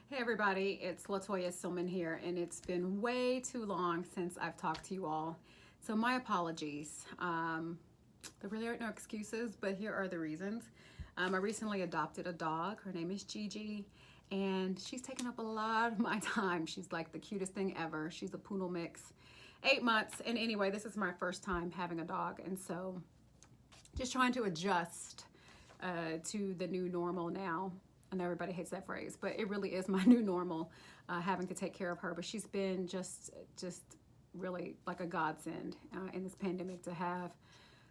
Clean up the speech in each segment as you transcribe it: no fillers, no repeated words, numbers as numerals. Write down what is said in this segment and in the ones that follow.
Hey everybody, it's Latoya Silman here, and it's been way too long since I've talked to you all. So my apologies. There really aren't no excuses, but here are the reasons. I recently adopted a dog. Her name is Gigi, and she's taken up a lot of my time. She's like the cutest thing ever. She's a poodle mix, 8 months. And anyway, this is my first time having a dog, and so just trying to adjust to the new normal now. I know everybody hates that phrase, but it really is my new normal, having to take care of her. But she's been just really like a godsend in this pandemic to have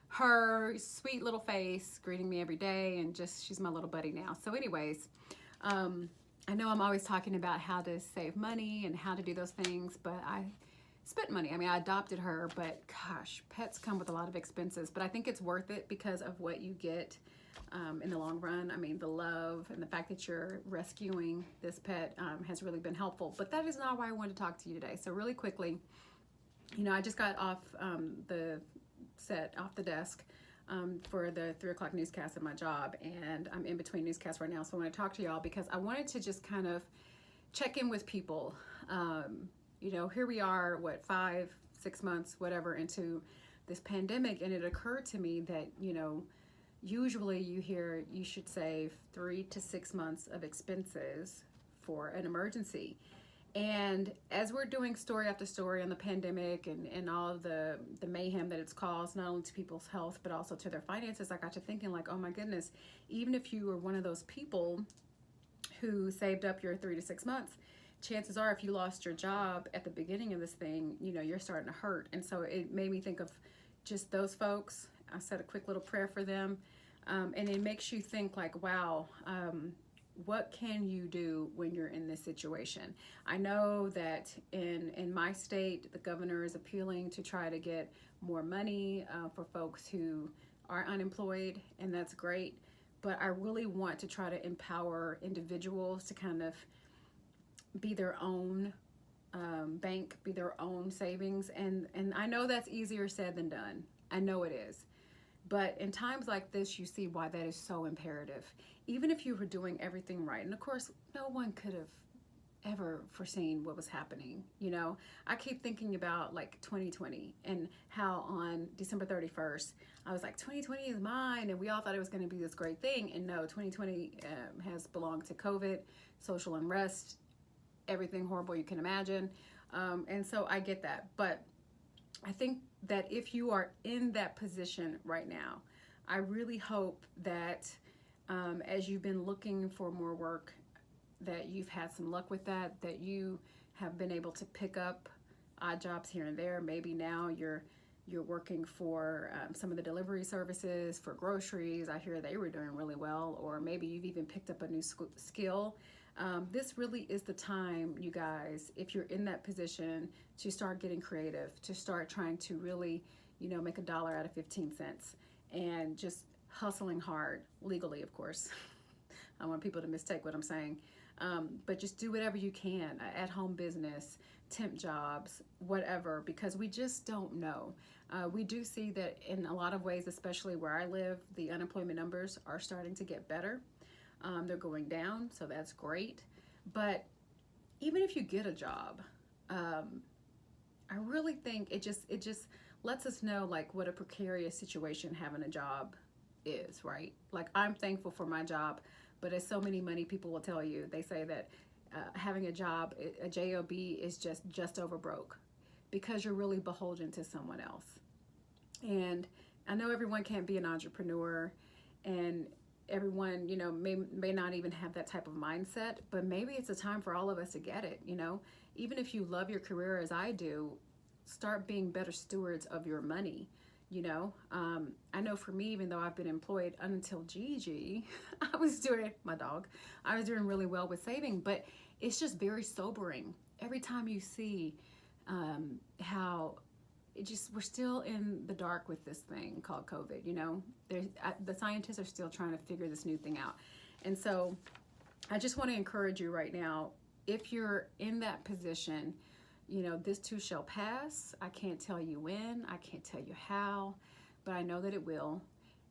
her sweet little face greeting me every day, and just she's my little buddy now. So, anyways, I know I'm always talking about how to save money and how to do those things, but I spent money. I mean, I adopted her, but gosh, pets come with a lot of expenses. But I think it's worth it because of what you get in the long run. I mean, the love and the fact that you're rescuing this pet has really been helpful. But that is not why I wanted to talk to you today. So really quickly, I just got off the set, off the desk for the 3 o'clock newscast at my job, and I'm in between newscasts right now. So I want to talk to y'all because I wanted to just kind of check in with people. Here we are, 5, 6 months, whatever, into this pandemic, and it occurred to me that, usually you hear you should save 3 to 6 months of expenses for an emergency. And as we're doing story after story on the pandemic and all of the mayhem that it's caused, not only to people's health, but also to their finances, I got to thinking like, oh my goodness, even if you were one of those people who saved up your 3 to 6 months, chances are if you lost your job at the beginning of this thing, you're starting to hurt. And so it made me think of just those folks. I said a quick little prayer for them. And it makes you think like, wow, what can you do when you're in this situation? I know that in my state, the governor is appealing to try to get more money for folks who are unemployed, and that's great. But I really want to try to empower individuals to kind of be their own bank, be their own savings. And I know that's easier said than done. I know it is. But in times like this, you see why that is so imperative. Even if you were doing everything right. And of course, no one could have ever foreseen what was happening. I keep thinking about like 2020 and how on December 31st, I was like, 2020 is mine. And we all thought it was going to be this great thing. And no, 2020 has belonged to COVID, social unrest, everything horrible you can imagine. And so I get that. But I think that if you are in that position right now, I really hope that as you've been looking for more work, that you've had some luck with that you have been able to pick up odd jobs here and there. Maybe now you're working for some of the delivery services for groceries. I hear they were doing really well. Or maybe you've even picked up a new skill. This really is the time, you guys, if you're in that position, to start getting creative, to start trying to really, make $1 out of 15 cents and just hustling hard, legally, of course. I don't want people to mistake what I'm saying. But just do whatever you can, at-home business, temp jobs, whatever, because we just don't know. We do see that in a lot of ways, especially where I live, the unemployment numbers are starting to get better. They're going down, so that's great. But even if you get a job, I really think it just lets us know like what a precarious situation having a job is, right? Like, I'm thankful for my job, but as so many money people will tell you, they say that having a job, a job, is just over broke because you're really beholden to someone else. And I know everyone can't be an entrepreneur, and everyone, may not even have that type of mindset, but maybe it's a time for all of us to get it. Even if you love your career as I do, start being better stewards of your money. I know for me, even though I've been employed until Gigi, I was doing really well with saving, but it's just very sobering every time you see how we're still in the dark with this thing called COVID. The scientists are still trying to figure this new thing out. And so I just want to encourage you right now, if you're in that position, this too shall pass. I can't tell you when, I can't tell you how, but I know that it will.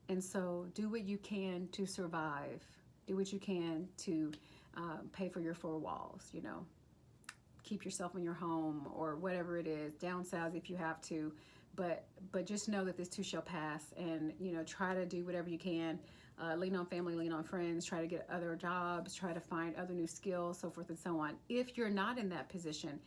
And so do what you can to survive. Do what you can to pay for your four walls, you know, keep yourself in your home or whatever it is, downsize if you have to, but just know that this too shall pass, and you know, try to do whatever you can. Lean on family, lean on friends, try to get other jobs, try to find other new skills, so forth and so on. If you're not in that position,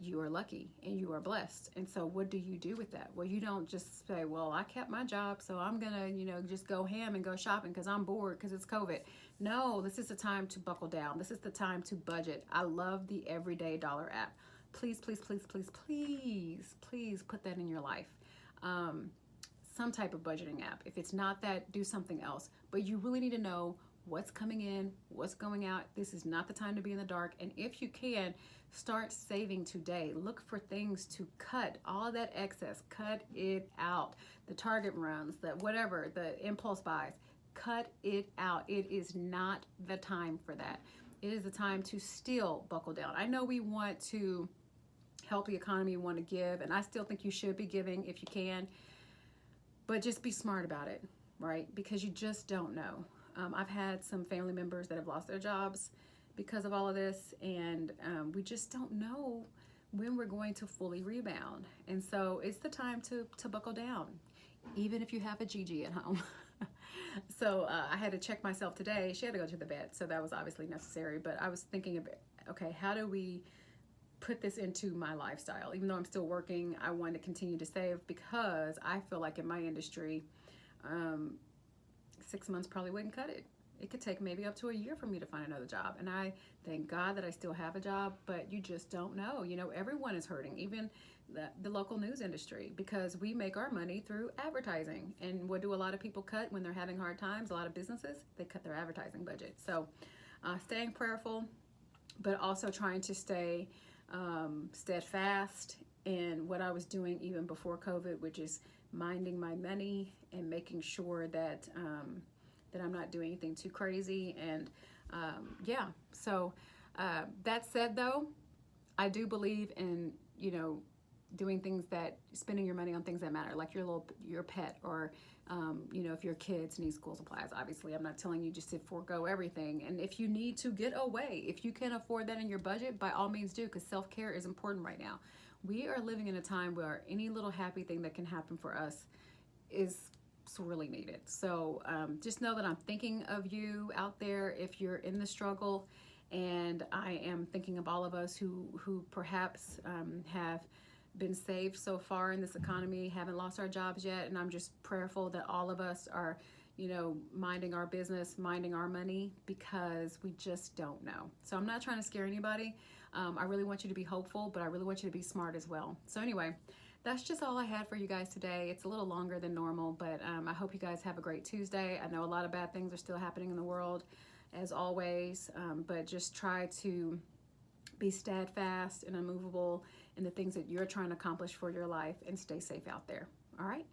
you are lucky and you are blessed. And so what do you do with that? Well, you don't just say, well, I kept my job, so I'm gonna, you know, just go ham and go shopping because I'm bored because it's COVID. No, this is the time to buckle down. This is the time to budget. I love the Everyday Dollar app. Please, please, please, please, please, please put that in your life. Some type of budgeting app. If it's not that, do something else. But you really need to know what's coming in, what's going out. This is not the time to be in the dark. And if you can, start saving today. Look for things to cut, all that excess, cut it out. The Target runs, the whatever, the impulse buys, cut it out. It is not the time for that. It is the time to still buckle down. I know we want to help the economy, we want to give, and I still think you should be giving if you can, but just be smart about it, right? Because you just don't know. I've had some family members that have lost their jobs because of all of this, and we just don't know when we're going to fully rebound. And so it's the time to buckle down, even if you have a Gigi at home. So I had to check myself today. She had to go to the vet, so that was obviously necessary, but I was thinking of, okay, how do we put this into my lifestyle? Even though I'm still working, I want to continue to save, because I feel like in my industry, 6 months probably wouldn't cut it. It could take maybe up to a year for me to find another job. And I thank God that I still have a job, but you just don't know. You know, everyone is hurting, even the local news industry, because we make our money through advertising. And what do a lot of people cut when they're having hard times? A lot of businesses, they cut their advertising budget. So staying prayerful, but also trying to stay steadfast in what I was doing even before COVID, which is minding my money and making sure that that I'm not doing anything too crazy. And yeah, so that said, though, I do believe in, you know, doing things that, spending your money on things that matter, like your pet, or you know, if your kids need school supplies. Obviously, I'm not telling you just to forego everything. And if you need to get away, if you can afford that in your budget, by all means do, because self-care is important right now. We are living in a time where any little happy thing that can happen for us is sorely needed. So just know that I'm thinking of you out there if you're in the struggle, and I am thinking of all of us who perhaps have been saved so far in this economy, haven't lost our jobs yet, and I'm just prayerful that all of us are, you know, minding our business, minding our money, because we just don't know. So I'm not trying to scare anybody. I really want you to be hopeful, but I really want you to be smart as well. So anyway, that's just all I had for you guys today. It's a little longer than normal, but I hope you guys have a great Tuesday. I know a lot of bad things are still happening in the world, as always, but just try to be steadfast and unmovable in the things that you're trying to accomplish for your life, and stay safe out there. All right?